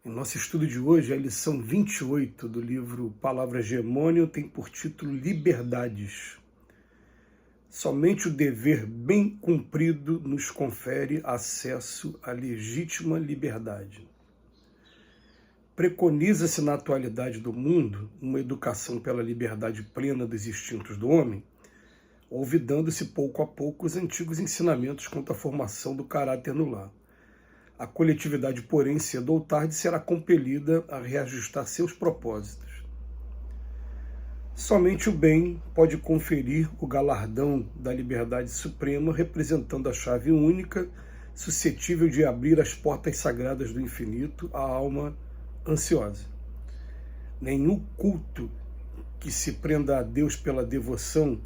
Em nosso estudo de hoje, a lição 28 do livro Palavras de Emmanuel tem por título Liberdades. Somente o dever bem cumprido nos confere acesso à legítima liberdade. Preconiza-se na atualidade do mundo uma educação pela liberdade plena dos instintos do homem, olvidando-se pouco a pouco os antigos ensinamentos quanto à formação do caráter no lar. A coletividade, porém, cedo ou tarde, será compelida a reajustar seus propósitos. Somente o bem pode conferir o galardão da liberdade suprema, representando a chave única, suscetível de abrir as portas sagradas do infinito à alma ansiosa. Nenhum culto que se prenda a Deus pela devoção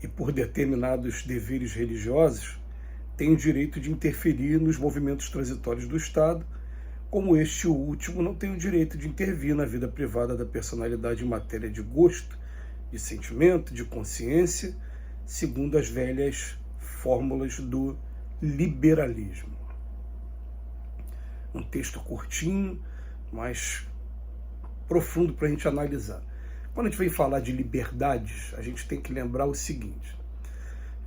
e por determinados deveres religiosos tem o direito de interferir nos movimentos transitórios do Estado, como este último não tem o direito de intervir na vida privada da personalidade em matéria de gosto, de sentimento, de consciência, segundo as velhas fórmulas do liberalismo. Um texto curtinho, mas profundo para a gente analisar. Quando a gente vem falar de liberdades, a gente tem que lembrar o seguinte: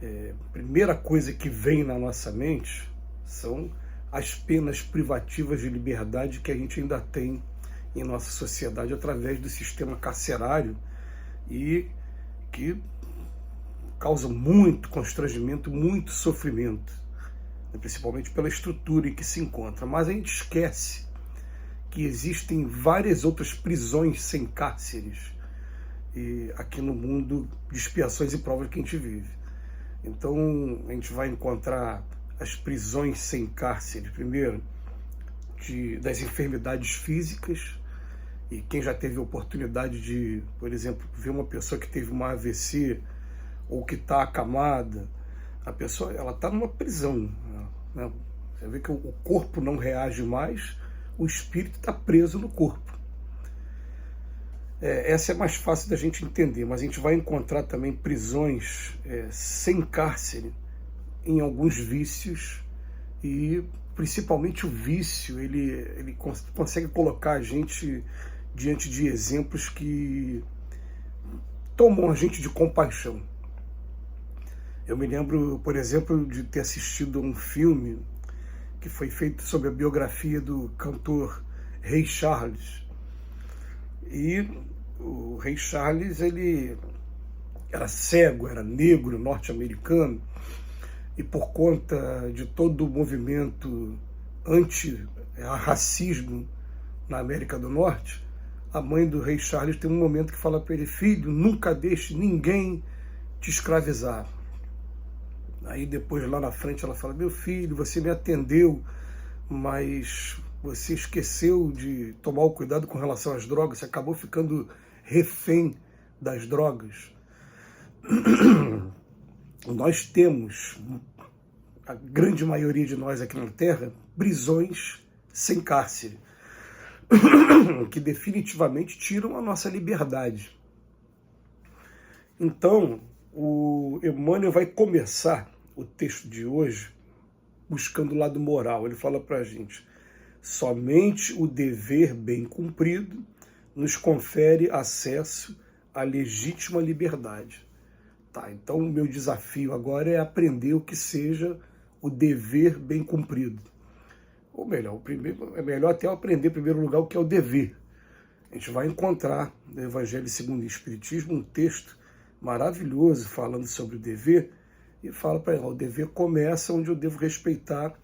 a primeira coisa que vem na nossa mente são as penas privativas de liberdade que a gente ainda tem em nossa sociedade através do sistema carcerário e que causam muito constrangimento, muito sofrimento, principalmente pela estrutura em que se encontra. Mas a gente esquece que existem várias outras prisões sem cárceres aqui no mundo de expiações e provas que a gente vive. Então, a gente vai encontrar as prisões sem cárcere, primeiro, das enfermidades físicas, e quem já teve a oportunidade de, por exemplo, ver uma pessoa que teve uma AVC ou que está acamada, a pessoa ela está numa prisão, né? Você vê que o corpo não reage mais, o espírito está preso no corpo. Essa é mais fácil da gente entender, mas a gente vai encontrar também prisões sem cárcere em alguns vícios, e principalmente o vício, ele consegue colocar a gente diante de exemplos que tomam a gente de compaixão. Eu me lembro, por exemplo, de ter assistido a um filme que foi feito sobre a biografia do cantor Ray Charles. E o Ray Charles, ele era cego, era negro, norte-americano, e por conta de todo o movimento anti-racismo na América do Norte, a mãe do Ray Charles tem um momento que fala para ele: filho, nunca deixe ninguém te escravizar. Aí depois, lá na frente, ela fala: meu filho, você me atendeu, mas você esqueceu de tomar o cuidado com relação às drogas, você acabou ficando refém das drogas. Nós temos, a grande maioria de nós aqui na Terra, prisões sem cárcere, que definitivamente tiram a nossa liberdade. Então, o Emmanuel vai começar o texto de hoje buscando o lado moral. Ele fala para a gente: somente o dever bem cumprido nos confere acesso à legítima liberdade. Tá, então o meu desafio agora é aprender o que seja o dever bem cumprido. Ou melhor, é melhor até eu aprender em primeiro lugar o que é o dever. A gente vai encontrar no Evangelho segundo o Espiritismo um texto maravilhoso falando sobre o dever, e fala para ele: o dever começa onde eu devo respeitar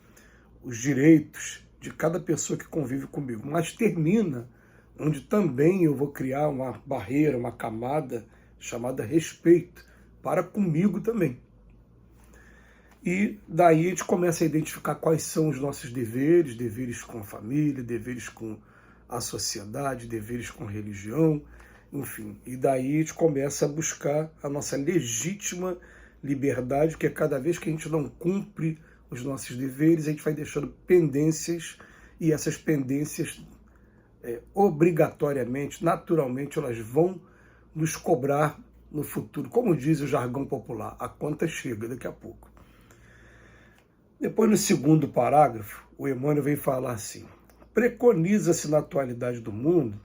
os direitos de cada pessoa que convive comigo, mas termina onde também eu vou criar uma barreira, uma camada chamada respeito para comigo também. E daí a gente começa a identificar quais são os nossos deveres, deveres com a família, deveres com a sociedade, deveres com a religião, enfim. E daí a gente começa a buscar a nossa legítima liberdade, que é cada vez que a gente não cumpre os nossos deveres, a gente vai deixando pendências, e essas pendências, obrigatoriamente, naturalmente, elas vão nos cobrar no futuro. Como diz o jargão popular, a conta chega daqui a pouco. Depois, no segundo parágrafo, o Emmanuel vem falar assim: Preconiza-se na atualidade do mundo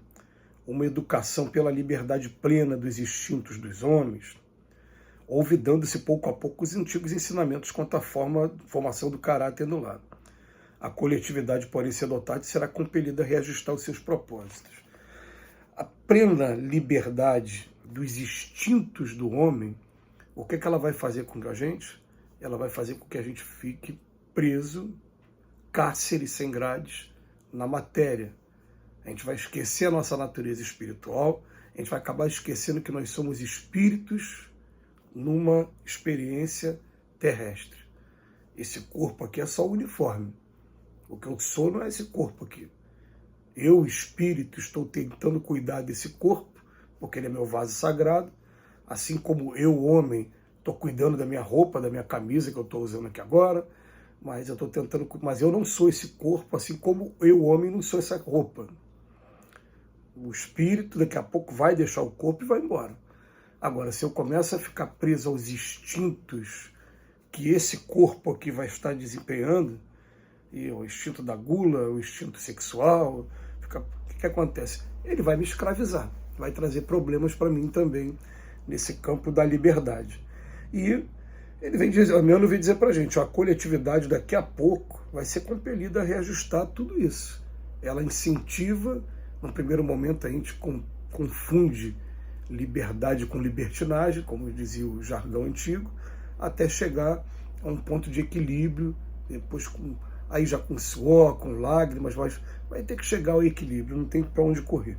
uma educação pela liberdade plena dos instintos dos homens, olvidando-se pouco a pouco os antigos ensinamentos quanto à formação do caráter no lar. A coletividade, porém, cedo ou tarde, será compelida a reajustar os seus propósitos. A plena liberdade dos instintos do homem, o que ela vai fazer com a gente? Ela vai fazer com que a gente fique preso, cárcere sem grades, na matéria. A gente vai esquecer a nossa natureza espiritual, a gente vai acabar esquecendo que nós somos espíritos numa experiência terrestre. Esse corpo aqui é só o uniforme. O que eu sou não é esse corpo aqui. Eu, espírito, estou tentando cuidar desse corpo, porque ele é meu vaso sagrado, assim como eu, homem, estou cuidando da minha roupa, da minha camisa que eu estou usando aqui agora, mas eu não sou esse corpo, assim como eu, homem, não sou essa roupa. O espírito daqui a pouco vai deixar o corpo e vai embora. Agora, se eu começo a ficar preso aos instintos que esse corpo aqui vai estar desempenhando, e o instinto da gula, o instinto sexual, o que acontece? Ele vai me escravizar, vai trazer problemas para mim também nesse campo da liberdade. E ele vem dizer, o Emmanuel vem dizer para a gente, a coletividade daqui a pouco vai ser compelida a reajustar tudo isso. Ela incentiva, no primeiro momento a gente confunde liberdade com libertinagem, como dizia o jargão antigo, até chegar a um ponto de equilíbrio, depois aí já com suor, com lágrimas, mas vai ter que chegar ao equilíbrio, não tem para onde correr.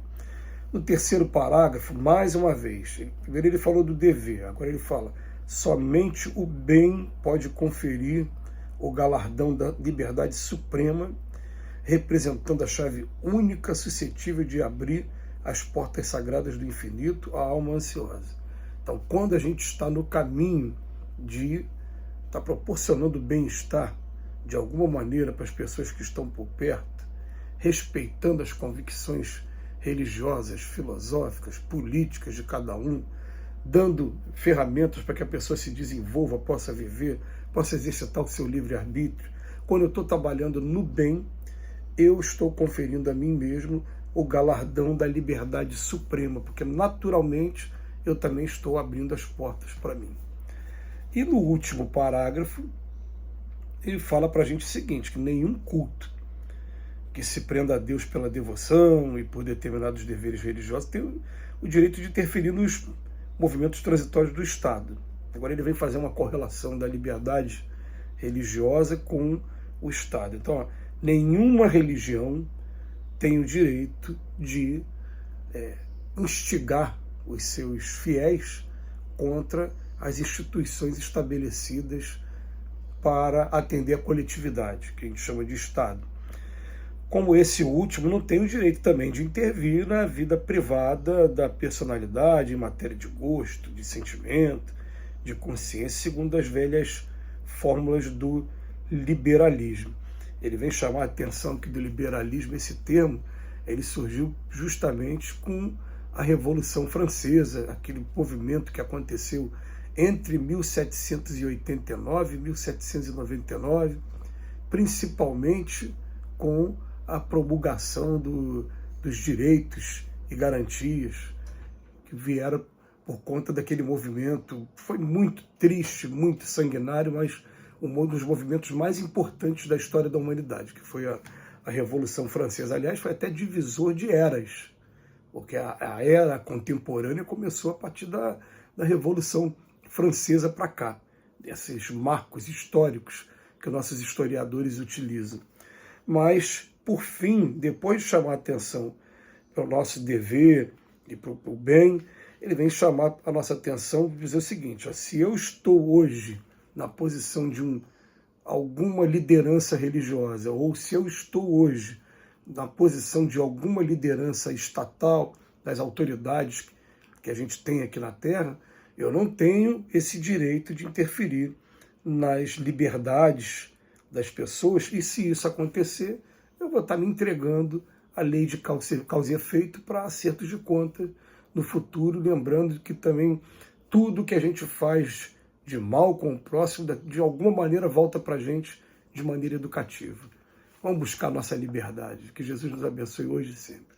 No terceiro parágrafo, mais uma vez, primeiro ele falou do dever, agora ele fala, somente o bem pode conferir o galardão da liberdade suprema, representando a chave única suscetível de abrir as portas sagradas do infinito à alma ansiosa. Então, quando a gente está no caminho de estar proporcionando bem-estar de alguma maneira para as pessoas que estão por perto, respeitando as convicções religiosas, filosóficas, políticas de cada um, dando ferramentas para que a pessoa se desenvolva, possa viver, possa exercitar o seu livre-arbítrio. Quando eu estou trabalhando no bem, eu estou conferindo a mim mesmo o galardão da liberdade suprema, porque naturalmente eu também estou abrindo as portas para mim. E no último parágrafo, ele fala para a gente o seguinte, que nenhum culto que se prenda a Deus pela devoção e por determinados deveres religiosos tem o direito de interferir nos movimentos transitórios do Estado. Agora ele vem fazer uma correlação da liberdade religiosa com o Estado. Então, nenhuma religião tem o direito de instigar os seus fiéis contra as instituições estabelecidas para atender a coletividade, que a gente chama de Estado. Como esse último não tem o direito também de intervir na vida privada da personalidade, em matéria de gosto, de sentimento, de consciência, segundo as velhas fórmulas do liberalismo. Ele vem chamar a atenção que do liberalismo, esse termo, ele surgiu justamente com a Revolução Francesa, aquele movimento que aconteceu entre 1789 e 1799, principalmente com a promulgação dos direitos e garantias que vieram por conta daquele movimento. Foi muito triste, muito sanguinário, mas um dos movimentos mais importantes da história da humanidade, que foi a Revolução Francesa. Aliás, foi até divisor de eras, porque a era contemporânea começou a partir da Revolução Francesa para cá, desses marcos históricos que nossos historiadores utilizam. Mas, por fim, depois de chamar a atenção para o nosso dever e para o bem, ele vem chamar a nossa atenção e dizer o seguinte, se eu estou hoje na posição de alguma liderança religiosa, ou se eu estou hoje na posição de alguma liderança estatal, das autoridades que a gente tem aqui na Terra, eu não tenho esse direito de interferir nas liberdades das pessoas, e se isso acontecer, eu vou estar me entregando à lei de causa e efeito para acertos de conta no futuro, lembrando que também tudo que a gente faz de mal com o próximo, de alguma maneira volta para a gente de maneira educativa. Vamos buscar nossa liberdade. Que Jesus nos abençoe hoje e sempre.